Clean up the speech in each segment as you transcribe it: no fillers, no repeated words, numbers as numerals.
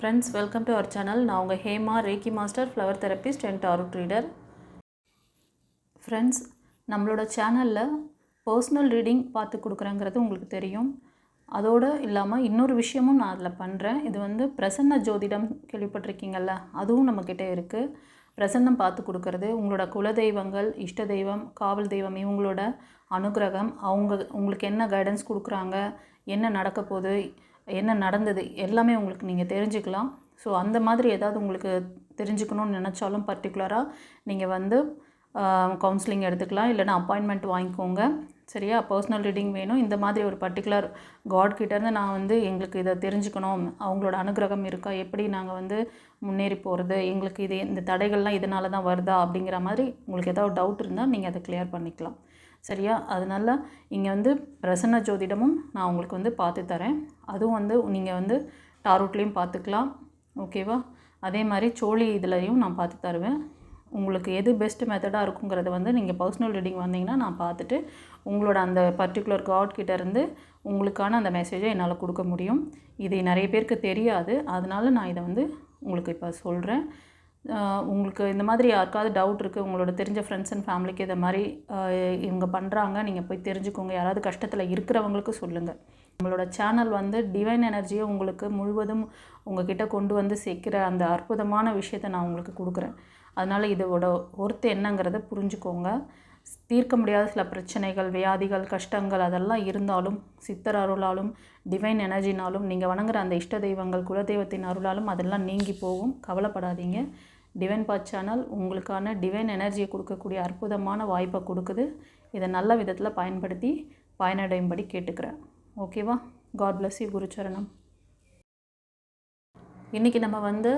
Friends, welcome to our channel. நான் உங்கள் Hema, reiki master, flower therapist and tarot reader. Friends, நம்மளோட சேனலில் personal reading பார்த்து கொடுக்குறேங்கிறது உங்களுக்கு தெரியும். அதோடு இல்லாமல் இன்னொரு விஷயமும் நான் அதில் பண்ணுறேன். இது வந்து பிரசன்ன ஜோதிடம் கேள்விப்பட்டிருக்கீங்கள்ல, அதுவும் நம்மக்கிட்ட இருக்குது. பிரசன்னம் பார்த்து கொடுக்கறது, உங்களோட குலதெய்வங்கள், இஷ்ட தெய்வம், காவல் தெய்வம் இவங்களோட அனுகிரகம், உங்களுக்கு என்ன கைடன்ஸ் கொடுக்குறாங்க, என்ன நடக்க போகுது, என்ன நடந்தது எல்லாமே உங்களுக்கு நீங்கள் தெரிஞ்சுக்கலாம். ஸோ அந்த மாதிரி ஏதாவது உங்களுக்கு தெரிஞ்சுக்கணும்னு நினச்சாலும் பர்டிகுலராக நீங்கள் வந்து கவுன்சிலிங் எடுத்துக்கலாம், இல்லைனா அப்பாயின்மெண்ட் வாங்கிக்கோங்க. சரியா? பர்சனல் ரீடிங் வேணும், இந்த மாதிரி ஒரு பர்டிகுலர் காட்கிட்டேருந்து நான் வந்து எங்களுக்கு இதை தெரிஞ்சுக்கணும், அவங்களோட அனுகிரகம் இருக்கா, எப்படி நாங்கள் வந்து முன்னேறி போகிறது, எங்களுக்கு இந்த தடைகள்லாம் இதனால தான் வருதா அப்படிங்கிற மாதிரி உங்களுக்கு ஏதாவது டவுட் இருந்தால் நீங்கள் அதை கிளியர் பண்ணிக்கலாம். சரியா? அதனால் இங்கே வந்து பிரசன்ன ஜோதிடமும் நான் உங்களுக்கு வந்து பார்த்து தரேன். அதுவும் வந்து நீங்கள் வந்து டாரோட்லேயும் பார்த்துக்கலாம். ஓகேவா? அதே மாதிரி சோழி இதுலையும் நான் பார்த்து தருவேன். உங்களுக்கு எது பெஸ்ட் மெத்தடாக இருக்குங்கிறத வந்து நீங்கள் பர்சனல் ரீடிங் வந்தீங்கன்னா நான் பார்த்துட்டு உங்களோட அந்த பர்டிகுலர் காட்கிட்டேருந்து உங்களுக்கான அந்த மெசேஜை என்னால் கொடுக்க முடியும். இது நிறைய பேருக்கு தெரியாது, அதனால் நான் இதை வந்து உங்களுக்கு இப்போ சொல்கிறேன். உங்களுக்கு இந்த மாதிரி யாருக்காவது டவுட் இருக்குது, உங்களோட தெரிஞ்ச ஃப்ரெண்ட்ஸ் அண்ட் ஃபேமிலிக்கு இதை மாதிரி இவங்க பண்ணுறாங்க, நீங்கள் போய் தெரிஞ்சுக்கோங்க, யாராவது கஷ்டத்தில் இருக்கிறவங்களுக்கு சொல்லுங்கள். நம்மளோட சேனல் வந்து டிவைன் எனர்ஜியை உங்களுக்கு முழுவதும் உங்ககிட்ட கொண்டு வந்து சேர்க்குற அந்த அற்புதமான விஷயத்தை நான் உங்களுக்கு கொடுக்குறேன். அதனால் இதோட ஒர்த்து என்னங்கிறத புரிஞ்சுக்கோங்க. தீர்க்க முடியாத சில பிரச்சனைகள், வியாதிகள், கஷ்டங்கள் அதெல்லாம் இருந்தாலும் சித்தர் அருளாலும் டிவைன் எனர்ஜினாலும் நீங்கள் வணங்குற அந்த இஷ்ட தெய்வங்கள் குலதெய்வத்தின் அருளாலும் அதெல்லாம் நீங்கி போகும். கவலைப்படாதீங்க. டிவைன் பாத் சேனல் உங்களுக்கான டிவைன் எனர்ஜியை கொடுக்கக்கூடிய அற்புதமான வாய்ப்பை கொடுக்குது. இதை நல்ல விதத்தில் பயன்படுத்தி பயனடையும்படி கேட்டுக்கிறேன். ஓகேவா? God bless you. குருச்சரணம். இன்றைக்கி நம்ம வந்து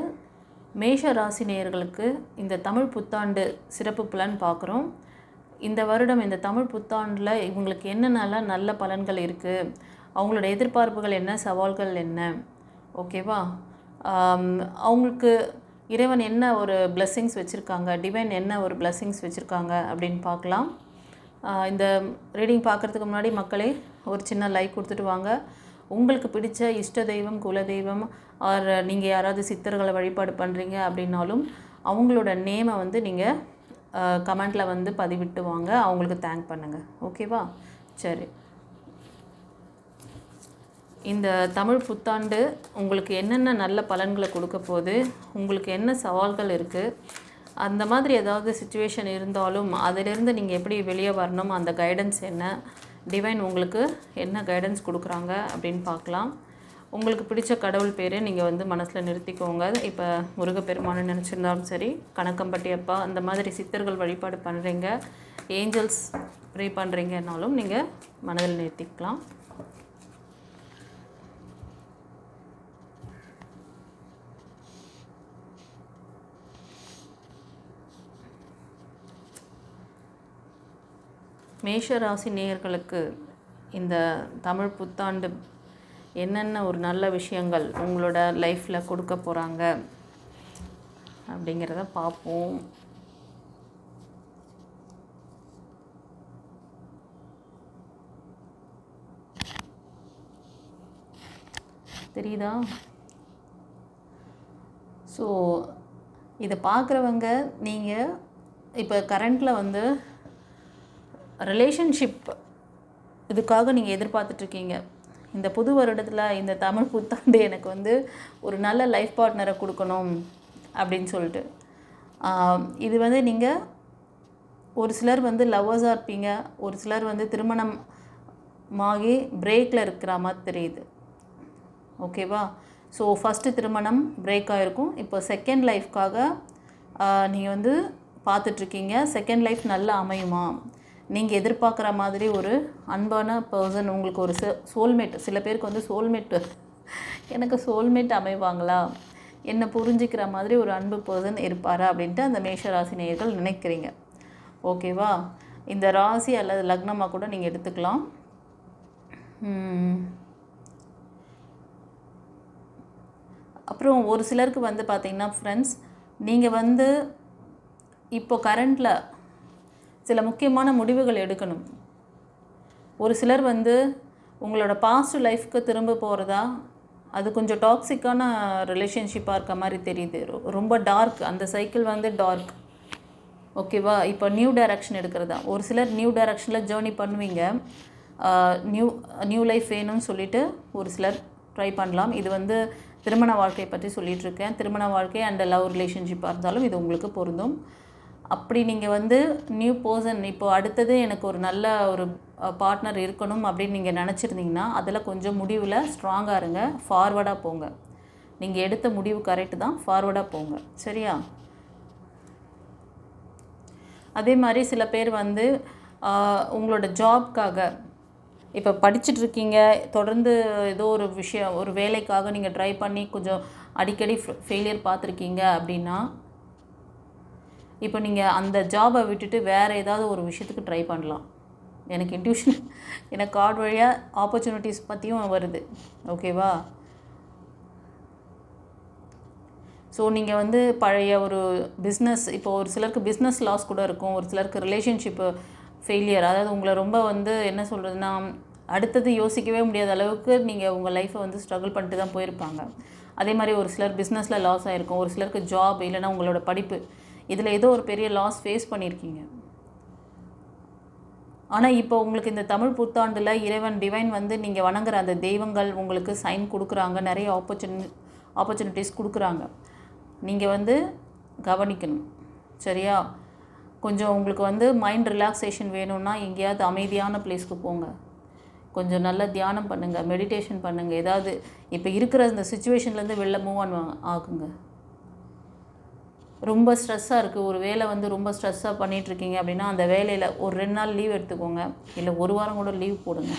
மேஷ ராசி நேயர்களுக்கு இந்த தமிழ் புத்தாண்டு சிறப்பு பலன் பார்க்குறோம். இந்த வருடம் இந்த தமிழ் புத்தாண்டில் இவங்களுக்கு என்னென்னலாம் நல்ல பலன்கள் இருக்குது, அவங்களோட எதிர்பார்ப்புகள் என்ன, சவால்கள் என்ன, ஓகேவா? அவங்களுக்கு இறைவன் என்ன ஒரு பிளெஸ்ஸிங்ஸ் வச்சுருக்காங்க, டிவைன் என்ன ஒரு பிளெஸ்ஸிங்ஸ் வச்சுருக்காங்க அப்படின்னு பார்க்கலாம். இந்த ரீடிங் பார்க்குறதுக்கு முன்னாடி மக்களே ஒரு சின்ன லைக் கொடுத்துட்டு வாங்க. உங்களுக்கு பிடிச்ச இஷ்ட தெய்வம், குலதெய்வம் ஆர் நீங்கள் யாராவது சித்தர்களை வழிபாடு பண்ணுறீங்க அப்படின்னாலும் அவங்களோட நேமை வந்து நீங்கள் கமெண்ட்டில் வந்து பதிவிட்டு வாங்க, அவங்களுக்கு தேங்க் பண்ணுங்கள். ஓகேவா? சரி, இந்த தமிழ் புத்தாண்டு உங்களுக்கு என்னென்ன நல்ல பலன்களை கொடுக்க போகுது, உங்களுக்கு என்ன சவால்கள் இருக்குது, அந்த மாதிரி ஏதாவது சிச்சுவேஷன் இருந்தாலும் அதிலிருந்து நீங்கள் எப்படி வெளியே வரணும், அந்த கைடன்ஸ் என்ன, டிவைன் உங்களுக்கு என்ன கைடன்ஸ் கொடுக்குறாங்க அப்படின்னு பார்க்கலாம். உங்களுக்கு பிடிச்ச கடவுள் பேர் நீங்கள் வந்து மனசில் நிறுத்திக்கோங்க. இப்போ முருகப்பெருமானை நினச்சிருந்தாலும் சரி, கணக்கம்பட்டி அப்பா, அந்த மாதிரி சித்தர்கள் வழிபாடு பண்ணுறீங்க, ஏஞ்சல்ஸ் ப்ரே பண்ணுறீங்கன்னாலும் நீங்கள் மனதில் நிறுத்திக்கலாம். மேஷ ராசி நேயர்களுக்கு இந்த தமிழ் புத்தாண்டு என்னென்ன ஒரு நல்ல விஷயங்கள் உங்களோட லைஃப்பில் கொடுக்க போகிறாங்க அப்படிங்கிறத பார்ப்போம். தெரியுதா? ஸோ இதை பார்க்குறவங்க நீங்கள் இப்போ கரண்ட்டில் வந்து ரிலேஷன்ஷிப் இதுக்காக நீங்கள் எதிர்பார்த்துட்ருக்கீங்க. இந்த புது வருடத்தில் இந்த தமிழ் புத்தாண்டு எனக்கு வந்து ஒரு நல்ல லைஃப் பார்ட்னரை கொடுக்கணும் அப்படின்னு சொல்லிட்டு இது வந்து நீங்கள் ஒரு சிலர் வந்து லவ்வர்ஸாக இருப்பீங்க, ஒரு சிலர் வந்து திருமணமாகி பிரேக்கில் இருக்கிற மாதிரி தெரியுது. ஓகேவா? ஸோ ஃபஸ்ட்டு திருமணம் பிரேக் ஆகிருக்கும், இப்போ செகண்ட் லைஃப்காக நீங்கள் வந்து பார்த்துட்ருக்கீங்க. செகண்ட் லைஃப் நல்லா அமையுமா, நீங்கள் எதிர்பார்க்குற மாதிரி ஒரு அன்பான பர்சன் உங்களுக்கு ஒரு சோல்மேட், சில பேருக்கு வந்து சோல்மேட்டு, எனக்கு சோல்மேட் அமைவாங்களா, என்னை புரிஞ்சிக்கிற மாதிரி ஒரு அன்பு பர்சன் இருப்பாரா அப்படின்ட்டு அந்த மேஷ ராசி நேயர்கள் நினைக்கிறீங்க. ஓகேவா? இந்த ராசி அல்லது லக்னமாக கூட நீங்கள் எடுத்துக்கலாம். அப்புறம் ஒரு சிலருக்கு வந்து பார்த்திங்கன்னா ஃப்ரெண்ட்ஸ், நீங்கள் வந்து இப்போ கரண்டில் சில முக்கியமான முடிவுகள் எடுக்கணும். ஒரு சிலர் வந்து உங்களோட பாஸ்ட் லைஃப்க்கு திரும்ப போகிறதா அது கொஞ்சம் டாக்ஸிக்கான ரிலேஷன்ஷிப்பாக இருக்க மாதிரி தெரியுது. ரொம்ப டார்க், அந்த சைக்கிள் வந்து டார்க். ஓகேவா? இப்போ நியூ டைரக்ஷன் எடுக்கிறது தான். ஒரு சிலர் நியூ டைரக்ஷனில் ஜேர்னி பண்ணுவீங்க. நியூ நியூ லைஃப் வேணும்னு சொல்லிட்டு ஒரு சிலர் ட்ரை பண்ணலாம். இது வந்து திருமண வாழ்க்கையை பற்றி சொல்லிகிட்ருக்கேன். திருமண வாழ்க்கை அண்ட் லவ் ரிலேஷன்ஷிப்பாக இருந்தாலும் இது உங்களுக்கு பொருந்தும். அப்படி நீங்கள் வந்து நியூ பர்சன், இப்போது அடுத்தது எனக்கு ஒரு நல்ல ஒரு பார்ட்னர் இருக்கணும் அப்படின்னு நீங்கள் நினச்சிருந்தீங்கன்னா அதில் கொஞ்சம் முடிவில் ஸ்ட்ராங்காக இருங்க, ஃபார்வர்டாக போங்க. நீங்கள் எடுத்த முடிவு கரெக்டு தான், ஃபார்வர்டாக போங்க. சரியா? அதே மாதிரி சில பேர் வந்து உங்களோட ஜாப்க்காக இப்போ படிச்சுட்ருக்கீங்க, தொடர்ந்து ஏதோ ஒரு விஷயம், ஒரு வேலைக்காக நீங்கள் ட்ரை பண்ணி கொஞ்சம் அடிக்கடி ஃபெயிலியர் பார்த்துருக்கீங்க அப்படின்னா, இப்போ நீங்கள் அந்த ஜாபை விட்டுட்டு வேறு ஏதாவது ஒரு விஷயத்துக்கு ட்ரை பண்ணலாம். எனக்கு இன்ட்யூஷன், எனக்கு கார்டு வழியாக ஆப்பர்ச்சுனிட்டிஸ் பற்றியும் வருது. ஓகேவா? ஸோ நீங்கள் வந்து பழைய ஒரு பிஸ்னஸ், இப்போ ஒரு சிலருக்கு பிஸ்னஸ் லாஸ் கூட இருக்கும், ஒரு சிலருக்கு ரிலேஷன்ஷிப்பு ஃபெயிலியர், அதாவது உங்களை ரொம்ப வந்து என்ன சொல்கிறதுனா அடுத்தது யோசிக்கவே முடியாத அளவுக்கு நீங்கள் உங்கள் லைஃப்பை வந்து ஸ்ட்ரகிள் பண்ணிட்டு தான் போயிருப்பாங்க. அதே மாதிரி ஒரு சிலர் பிஸ்னஸில் லாஸ் ஆகிருக்கும், ஒரு சிலருக்கு ஜாப், இல்லைனா உங்களோட படிப்பு, இதில் ஏதோ ஒரு பெரிய லாஸ் ஃபேஸ் பண்ணியிருக்கீங்க. ஆனால் இப்போ உங்களுக்கு இந்த தமிழ் புத்தாண்டில் இறைவன் டிவைன் வந்து நீங்கள் வணங்குற அந்த தெய்வங்கள் உங்களுக்கு சைன் கொடுக்குறாங்க, நிறைய ஆப்பர்ச்சுனிட்டிஸ் கொடுக்குறாங்க. நீங்கள் வந்து கவனிக்கணும். சரியா? கொஞ்சம் உங்களுக்கு வந்து மைண்ட் ரிலாக்ஸேஷன் வேணும்னா எங்கேயாவது அமைதியான பிளேஸ்க்கு போங்க, கொஞ்சம் நல்லா தியானம் பண்ணுங்கள், மெடிடேஷன் பண்ணுங்கள். ஏதாவது இப்போ இருக்கிற இந்த சுச்சுவேஷன்லேருந்து வெளில மூவ் ஆகுங்க. ரொம்ப ஸ்ட்ரெஸ்ஸாக இருக்குது, ஒரு வேலை வந்து ரொம்ப ஸ்ட்ரெஸ்ஸாக பண்ணிகிட்ருக்கீங்க அப்படின்னா அந்த வேலையில் ஒரு 2 நாள் லீவ் எடுத்துக்கோங்க, இல்லை 1 வாரம் கூட லீவ் போடுங்க.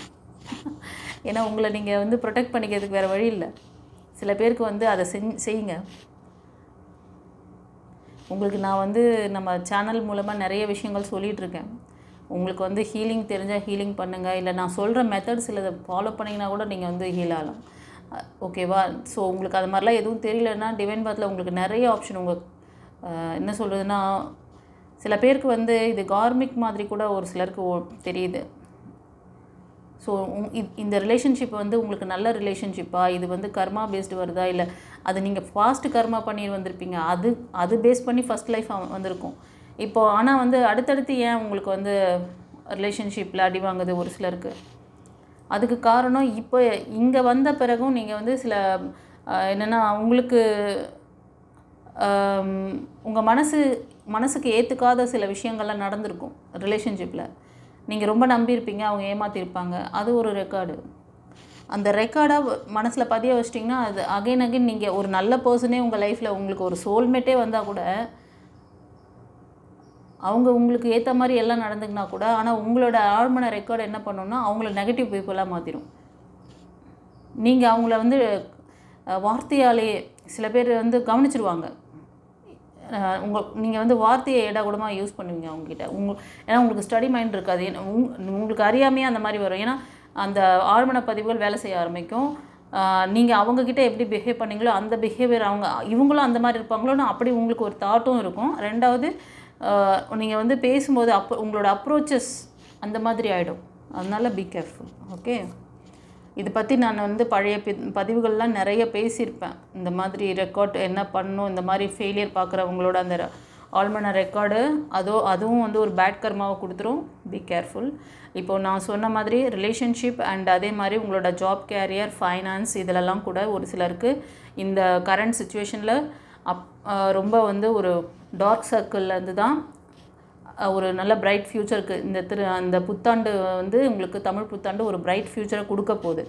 ஏன்னா உங்களை நீங்கள் வந்து ப்ரொடெக்ட் பண்ணிக்கிறதுக்கு வேறு வழி இல்லை. சில பேருக்கு வந்து அதை செய்யுங்க. உங்களுக்கு நான் வந்து நம்ம சேனல் மூலமாக நிறைய விஷயங்கள் சொல்லிகிட்ருக்கேன். உங்களுக்கு வந்து ஹீலிங் தெரிஞ்சால் ஹீலிங் பண்ணுங்கள், இல்லை நான் சொல்கிற மெத்தட்ஸ் இதை ஃபாலோ பண்ணிங்கன்னா கூட நீங்கள் வந்து ஹீல் ஆகலாம். ஓகேவா? ஸோ உங்களுக்கு அது மாதிரிலாம் எதுவும் தெரியலன்னா டிவைன் பாத்தில் உங்களுக்கு நிறைய ஆப்ஷன், உங்கள் என்ன சொல்கிறதுனா சில பேருக்கு வந்து இது கார்மிக் மாதிரி கூட ஒரு சிலருக்கு தெரியுது. ஸோ இந்த ரிலேஷன்ஷிப் வந்து உங்களுக்கு நல்ல ரிலேஷன்ஷிப்பா, இது வந்து கர்மா பேஸ்டு வருதா, இல்லை அது நீங்கள் ஃபாஸ்ட்டு கர்மா பண்ணி வந்திருப்பீங்க, அது பேஸ் பண்ணி ஃபஸ்ட் லைஃப் வந்திருக்கும் இப்போது. ஆனால் வந்து அடுத்தடுத்து ஏன் உங்களுக்கு வந்து ரிலேஷன்ஷிப்பில் அடி வாங்குது ஒரு சிலருக்கு? அதுக்கு காரணம் இப்போ இங்கே வந்த பிறகும் நீங்கள் வந்து சில என்னென்னா உங்களுக்கு உங்கள் மனசுக்கு ஏற்றுக்காத சில விஷயங்கள்லாம் நடந்திருக்கும் ரிலேஷன்ஷிப்பில். நீங்கள் ரொம்ப நம்பியிருப்பீங்க, அவங்க ஏமாற்றிருப்பாங்க. அது ஒரு ரெக்கார்டு. அந்த ரெக்கார்டாக மனசில் பதிய வச்சிட்டிங்கன்னா அது அகைன் நீங்கள் ஒரு நல்ல பர்சனே உங்கள் லைஃப்பில் உங்களுக்கு ஒரு சோல்மேட்டே வந்தால் கூட அவங்க உங்களுக்கு ஏற்ற மாதிரி எல்லாம் நடந்துக்கினா கூட, ஆனால் உங்களோட ஆழ்மன ரெக்கார்டு என்ன பண்ணணும்னா அவங்கள நெகட்டிவ் பீப்புளாக மாற்றிடும். நீங்கள் அவங்கள வந்து வார்த்தையாலேயே சில பேர் வந்து கவனிச்சிருவாங்க. நீங்கள் வந்து வார்த்தையை ஏடாகூடமாக யூஸ் பண்ணுவீங்க அவங்ககிட்ட. ஏன்னா உங்களுக்கு ஸ்டடி மைண்ட் இருக்காது, உங்களுக்கு அறியாமையே அந்த மாதிரி வரும். ஏன்னா அந்த ஆழ்மன பதிவுகள் வேலை செய்ய ஆரம்பிக்கும். நீங்கள் அவங்கக்கிட்ட எப்படி பிஹேவ் பண்ணீங்களோ அந்த பிஹேவியர் இவங்களும் அந்த மாதிரி இருப்பாங்களோன்னு அப்படி உங்களுக்கு ஒரு தாட்டும் இருக்கும். ரெண்டாவது நீங்கள் வந்து பேசும்போது உங்களோட அப்ரோச்சஸ் அந்த மாதிரி ஆகிடும். அதனால் பி கேர்ஃபுல். ஓகே, இதை பற்றி நான் வந்து பழைய பதிவுகள்லாம் நிறைய பேசியிருப்பேன். இந்த மாதிரி ரெக்கார்ட் என்ன பண்ணணும், இந்த மாதிரி ஃபெயிலியர் பார்க்குறவங்களோட அந்த ஆழ்மன ரெக்கார்டு அதுவும் வந்து ஒரு பேட் கர்மாவை கொடுத்துரும். Be careful. இப்போது நான் சொன்ன மாதிரி ரிலேஷன்ஷிப் அண்ட் அதே மாதிரி உங்களோட ஜாப், கேரியர், ஃபைனான்ஸ் இதிலெல்லாம் கூட ஒரு சிலருக்கு இந்த கரண்ட் சுச்சுவேஷனில் ரொம்ப வந்து ஒரு டார்க் சர்க்கிள்லேருந்து தான் ஒரு நல்ல பிரைட் ஃப்யூச்சருக்கு அந்த புத்தாண்டு வந்து உங்களுக்கு தமிழ் புத்தாண்டு ஒரு பிரைட் ஃப்யூச்சரை கொடுக்க போகுது.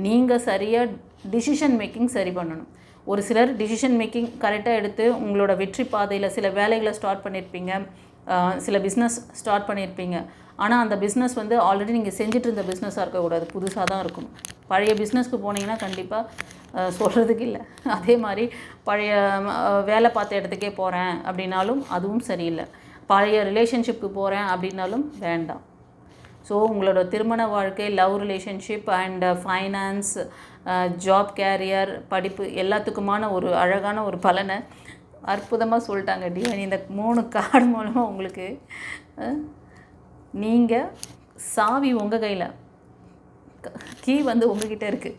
நீங்கள் சரியாக டிசிஷன் மேக்கிங் சரி பண்ணணும். ஒரு சிலர் டிசிஷன் மேக்கிங் கரெக்டாக எடுத்து உங்களோட வெற்றி பாதையில் சில வேலைகளை ஸ்டார்ட் பண்ணியிருப்பீங்க, சில பிஸ்னஸ் ஸ்டார்ட் பண்ணியிருப்பீங்க. ஆனால் அந்த பிஸ்னஸ் வந்து ஆல்ரெடி நீங்கள் செஞ்சுட்டு இருந்த பிஸ்னஸாக இருக்கக்கூடாது, புதுசாக தான் இருக்கணும். பழைய பிஸ்னஸ்க்கு போனீங்கன்னா கண்டிப்பாக சொல்கிறதுக்கு இல்லை. அதே மாதிரி பழைய வேலை பார்த்த இடத்துக்கே போகிறேன் அப்படின்னாலும் அதுவும் சரியில்லை. பழைய ரிலேஷன்ஷிப்புக்கு போகிறேன் அப்படின்னாலும் வேண்டாம். ஸோ உங்களோட திருமண வாழ்க்கை, love relationship and finance, job, career, படிப்பு எல்லாத்துக்குமான ஒரு அழகான ஒரு பலனை அற்புதமாக சொல்லிட்டாங்க டிவைன். இந்த 3 கார்டு மூலமாக உங்களுக்கு நீங்கள் சாவி உங்கள் கையில், கீ வந்து உங்ககிட்ட இருக்குது.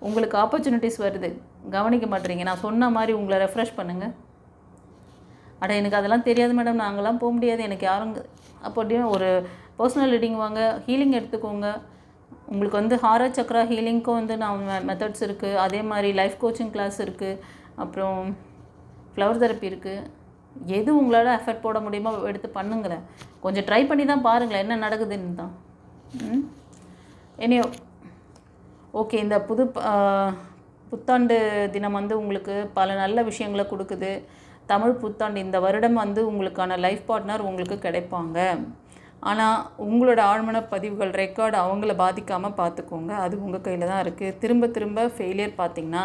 உங்களுக்கு ஆப்பர்ச்சுனிட்டிஸ் வருது, கவனிக்க மாட்டேறீங்க. நான் சொன்ன மாதிரி உங்களை ரெஃப்ரெஷ் பண்ணுங்கள். அட எனக்கு அதெல்லாம் தெரியாது மேடம், நாங்களாம் போக முடியாது, எனக்கு யாரும் அப்படியே ஒரு பர்சனல் ரீடிங் வாங்க, ஹீலிங் எடுத்துக்கோங்க. உங்களுக்கு வந்து ஹாரா சக்ரா ஹீலிங்க்கும் வந்து நான் மெத்தட்ஸ் இருக்குது. அதே மாதிரி லைஃப் கோச்சிங் கிளாஸ் இருக்குது. அப்புறம் ஃப்ளவர் தெரப்பி இருக்குது. எது உங்களால் எஃபர்ட் போட முடியுமோ எடுத்து பண்ணுங்களேன். கொஞ்சம் ட்ரை பண்ணி தான் பாருங்களேன் என்ன நடக்குதுன்னு தான். இனி ஓகே, இந்த புத்தாண்டு தினம் வந்து உங்களுக்கு பல நல்ல விஷயங்களை கொடுக்குது. தமிழ் புத்தாண்டு இந்த வருடம் வந்து உங்களுக்கான லைஃப் பார்ட்னர் உங்களுக்கு கிடைப்பாங்க. ஆனால் உங்களோட ஆழ்மன பதிவுகள் ரெக்கார்டு அவங்கள பாதிக்காமல் பார்த்துக்கோங்க. அது உங்கள் கையில் தான் இருக்குது. திரும்ப திரும்ப ஃபெயிலியர் பார்த்திங்கன்னா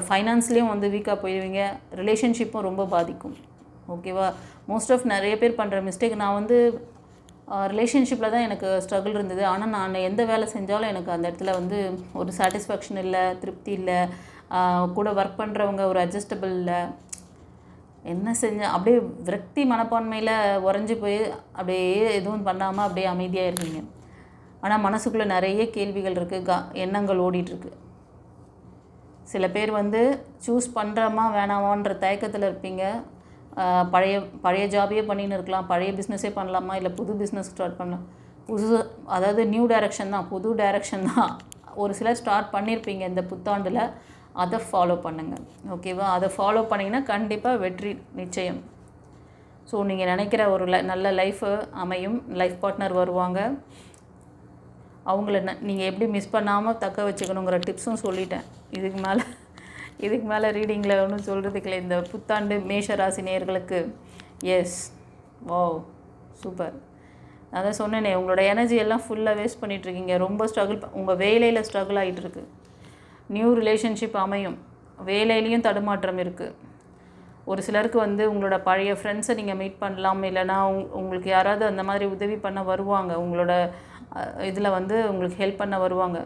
ஃபைனான்ஸ்லேயும் வந்து வீக்காக போயிடுவீங்க. ரிலேஷன்ஷிப்பும் ரொம்ப பாதிக்கும். ஓகேவா? மோஸ்ட் ஆஃப் நிறைய பேர் பண்ணுற மிஸ்டேக், நான் வந்து ரிலேஷன்ஷிப்பில் தான் எனக்கு ஸ்ட்ரகிள் இருந்தது. ஆனால் நான் எந்த வேலை செஞ்சாலும் எனக்கு அந்த இடத்துல வந்து ஒரு சாட்டிஸ்ஃபேக்ஷன் இல்லை, திருப்தி இல்லை. கூட ஒர்க் பண்ணுறவங்க ஒரு அட்ஜஸ்டபிள் இல்லை. என்ன செஞ்சேன் அப்படியே விரக்தி மனப்பான்மையில் உறைஞ்சி போய் அப்படியே எதுவும் பண்ணாமல் அப்படியே அமைதியாக இருக்கீங்க. ஆனால் மனசுக்குள்ளே நிறைய கேள்விகள் இருக்குது, எண்ணங்கள் ஓடிட்டுருக்கு. சில பேர் வந்து சூஸ் பண்ணுறோமா வேணாமான்ற தயக்கத்தில் இருப்பீங்க. பழைய ஜாபையே பண்ணின்னு இருக்கலாம், பழைய பிஸ்னஸே பண்ணலாமா, இல்லை புது பிஸ்னஸ் ஸ்டார்ட் பண்ணலாம். அதாவது நியூ டைரக்ஷன் தான், புது டைரக்ஷன் தான். ஒரு சிலர் ஸ்டார்ட் பண்ணியிருப்பீங்க இந்த புத்தாண்டில். அதை ஃபாலோ பண்ணுங்கள். ஓகேவா? அதை ஃபாலோ பண்ணிங்கன்னா கண்டிப்பாக வெற்றி நிச்சயம். ஸோ நீங்கள் நினைக்கிற ஒரு நல்ல லைஃபு அமையும். லைஃப் பார்ட்னர் வருவாங்க. அவங்கள நீங்கள் எப்படி மிஸ் பண்ணாமல் தக்க வச்சுக்கணுங்கிற டிப்ஸும் சொல்லிட்டேன். இதுக்கு மேலே ரீடிங்கில் ஒன்றும் சொல்கிறதுக்கு இல்லை. இந்த புத்தாண்டு மேஷ ராசி நேயர்களுக்கு எஸ், ஓ சூப்பர். நான் தான் சொன்னேனே, உங்களோட எனர்ஜி எல்லாம் ஃபுல்லாக வேஸ்ட் பண்ணிகிட்ருக்கீங்க. ரொம்ப ஸ்ட்ரகிள், உங்கள் வேலையில் ஸ்ட்ரகிள் ஆகிட்டுருக்கு. நியூ ரிலேஷன்ஷிப் அமையும். வேலையிலையும் தடுமாற்றம் இருக்குது. ஒரு சிலருக்கு வந்து உங்களோட பழைய ஃப்ரெண்ட்ஸை நீங்கள் மீட் பண்ணலாம். இல்லைனா உங்களுக்கு யாராவது அந்த மாதிரி உதவி பண்ண வருவாங்க. உங்களோட இதில் வந்து உங்களுக்கு ஹெல்ப் பண்ண வருவாங்க.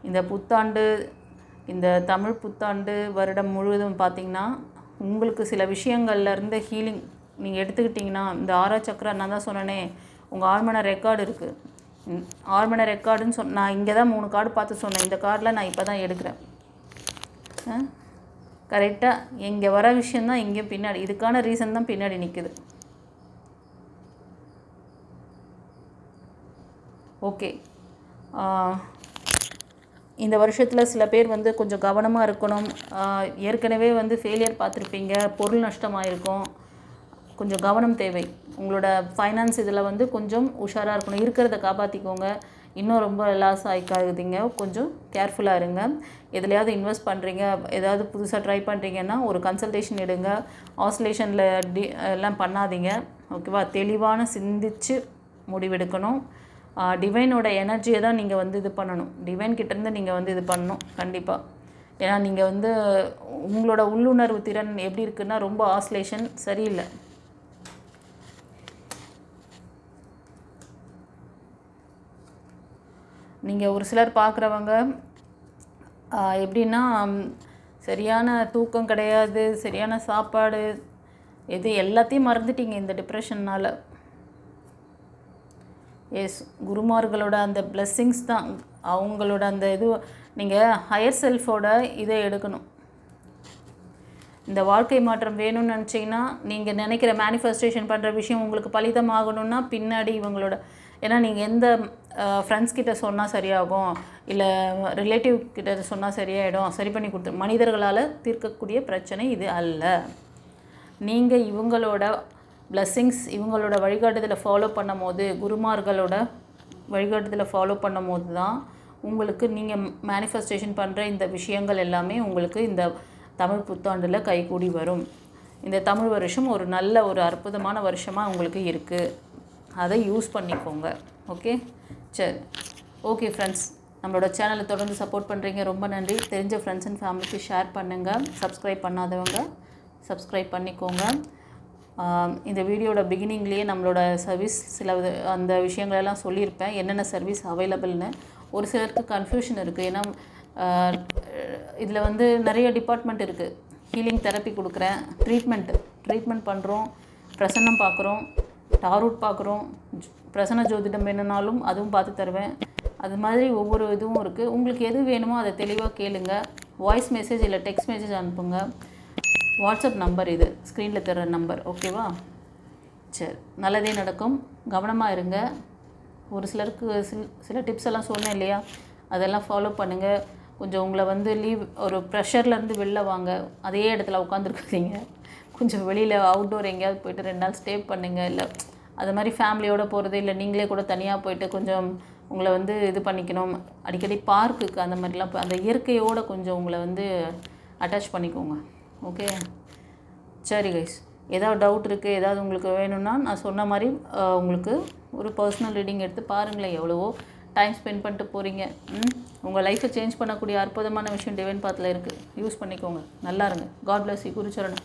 இந்த புத்தாண்டு, இந்த தமிழ் புத்தாண்டு வருடம் முழுவதும் பார்த்திங்கன்னா உங்களுக்கு சில விஷயங்கள்லேருந்து ஹீலிங் நீங்கள் எடுத்துக்கிட்டிங்கன்னா, இந்த ஆறா சக்கரா நான் தான் சொன்னேனே, உங்கள் ஆழ்மன ரெக்கார்டு இருக்குது. ஆழ்மன ரெக்கார்டுன்னு நான் இங்கே தான் 3 கார்டு பார்த்து சொன்னேன். இந்த கார்டில் நான் இப்போ தான் எடுக்கிறேன். கரெக்டாக இங்கே வர விஷயந்தான் இங்கேயும் பின்னாடி, இதுக்கான ரீசன் தான் பின்னாடி நிற்குது. ஓகே, இந்த வருஷத்தில் சில பேர் வந்து கொஞ்சம் கவனமாக இருக்கணும். ஏற்கனவே வந்து ஃபெயிலியர் பார்த்துருப்பீங்க, பொருள் நஷ்டமாயிருக்கும். கொஞ்சம் கவனம் தேவை. உங்களோட ஃபைனான்ஸ் இதில் வந்து கொஞ்சம் உஷாராக இருக்கணும். இருக்கிறத காப்பாற்றிக்கோங்க. இன்னும் ரொம்ப லாஸ் ஆகிக்காதுங்க. கொஞ்சம் கேர்ஃபுல்லாக இருங்க. எதுலையாவது இன்வெஸ்ட் பண்ணுறீங்க, ஏதாவது புதுசாக ட்ரை பண்ணுறீங்கன்னா ஒரு கன்சல்டேஷன் எடுங்க. ஆசோலேஷனில் எல்லாம் பண்ணாதீங்க. ஓகேவா? தெளிவான சிந்தித்து முடிவெடுக்கணும். டிவைனோட எனர்ஜியை தான் நீங்கள் வந்து இது பண்ணணும். டிவைன் கிட்டேருந்து நீங்கள் வந்து இது பண்ணணும் கண்டிப்பாக. ஏன்னா நீங்கள் வந்து உங்களோட உள்ளுணர்வு திறன் எப்படி இருக்குன்னா ரொம்ப ஆசோலேஷன் சரியில்லை. நீங்கள் ஒரு சிலர் பார்க்குறவங்க எப்படின்னா சரியான தூக்கம் கிடையாது, சரியான சாப்பாடு, எல்லாத்தையும் மறந்துட்டீங்க இந்த டிப்ரெஷன்னால். எஸ், குருமார்களோட அந்த பிளெஸ்ஸிங்ஸ் தான், அவங்களோட அந்த இது நீங்கள் ஹையர் செல்ஃபோட இதை எடுக்கணும். இந்த வாழ்க்கை மாற்றம் வேணும்னு நினச்சிங்கன்னா, நீங்கள் நினைக்கிற மேனிஃபெஸ்டேஷன் பண்ணுற விஷயம் உங்களுக்கு பலிதமாகணும்னா பின்னாடி இவங்களோட, ஏன்னா நீங்கள் எந்த ஃப்ரெண்ட்ஸ் கிட்ட சொன்னால் சரியாகும், இல்லை ரிலேட்டிவ் கிட்ட சொன்னால் சரியாயிடும், சரி பண்ணி கொடுத்து மனிதர்களால் தீர்க்கக்கூடிய பிரச்சனை இது அல்ல. நீங்கள் இவங்களோட பிளெஸ்ஸிங்ஸ், இவங்களோட வழிகாட்டுதலை ஃபாலோ பண்ணும் போது, குருமார்களோட வழிகாட்டுதலை ஃபாலோ பண்ணும் போது தான் உங்களுக்கு நீங்கள் மேனிஃபெஸ்டேஷன் பண்ணுற இந்த விஷயங்கள் எல்லாமே உங்களுக்கு இந்த தமிழ் புத்தாண்டில் கைகூடி வரும். இந்த தமிழ் வருஷம் ஒரு நல்ல ஒரு அற்புதமான வருஷமாக உங்களுக்கு இருக்குது. அதை யூஸ் பண்ணிக்கோங்க. ஓகே, சரி. ஓகே ஃப்ரெண்ட்ஸ், நம்மளோட சேனலை தொடர்ந்து சப்போர்ட் பண்ணுறீங்க, ரொம்ப நன்றி. தெரிஞ்ச ஃப்ரெண்ட்ஸ் அண்ட் ஃபேமிலிக்கு ஷேர் பண்ணுங்கள். சப்ஸ்கிரைப் பண்ணாதவங்க சப்ஸ்கிரைப் பண்ணிக்கோங்க. இந்த வீடியோட பிகினிங்லேயே நம்மளோட சர்வீஸ் சில அந்த விஷயங்களெல்லாம் சொல்லியிருப்பேன், என்னென்ன சர்வீஸ் அவைலபிள்னு. ஒரு சிலருக்கு கன்ஃபியூஷன் இருக்குது. ஏன்னா இதில் வந்து நிறைய டிபார்ட்மெண்ட் இருக்குது. ஹீலிங் தெரப்பி கொடுக்குறேன், ட்ரீட்மெண்ட் பண்ணுறோம், பிரசன்னம் பார்க்குறோம், டாரூட் பார்க்குறோம், பிரசன்ன ஜோதிடம் வேணுனாலும் அதுவும் பார்த்து தருவேன். அது மாதிரி ஒவ்வொரு இதுவும் இருக்குது. உங்களுக்கு எது வேணுமோ அதை தெளிவாக கேளுங்க. வாய்ஸ் மெசேஜ் இல்லை டெக்ஸ்ட் மெசேஜ் அனுப்புங்க. வாட்ஸ்அப் நம்பர் இது ஸ்க்ரீனில் தர்ற நம்பர். ஓகேவா? சரி, நல்லதே நடக்கும். கவனமாக இருங்க. ஒரு சிலருக்கு சில டிப்ஸ் எல்லாம் சொன்னேன் இல்லையா, அதெல்லாம் ஃபாலோ பண்ணுங்கள். கொஞ்சம் உங்களை வந்து ஒரு ப்ரெஷர்லேருந்து வெளில வாங்க. அதே இடத்துல உட்காந்துருக்காதீங்க. கொஞ்சம் வெளியில் அவுட்டோர் எங்கேயாவது போய்ட்டு 2 நாள் ஸ்டே பண்ணுங்கள். இல்லை அது மாதிரி ஃபேமிலியோடு போகிறது, இல்லை நீங்களே கூட தனியாக போய்ட்டு கொஞ்சம் உங்களை வந்து இது பண்ணிக்கணும். அடிக்கடி பார்க்குக்கு அந்த மாதிரிலாம் அந்த இயற்கையோடு கொஞ்சம் உங்களை வந்து அட்டாச் பண்ணிக்கோங்க. ஓகே, சரி கைஸ். ஏதாவது டவுட் இருக்குது, ஏதாவது உங்களுக்கு வேணும்னா நான் சொன்ன மாதிரி உங்களுக்கு ஒரு பர்சனல் ரீடிங் எடுத்து பாருங்களேன். எவ்வளவோ டைம் ஸ்பெண்ட் பண்ணிட்டு போகிறீங்க. உங்கள் லைஃப்பை சேஞ்ச் பண்ணக்கூடிய அற்புதமான விஷயம் டிவைன் பாத்தில் இருக்குது. யூஸ் பண்ணிக்கோங்க. நல்லா இருங்க. God bless you. குருச்சரணம்.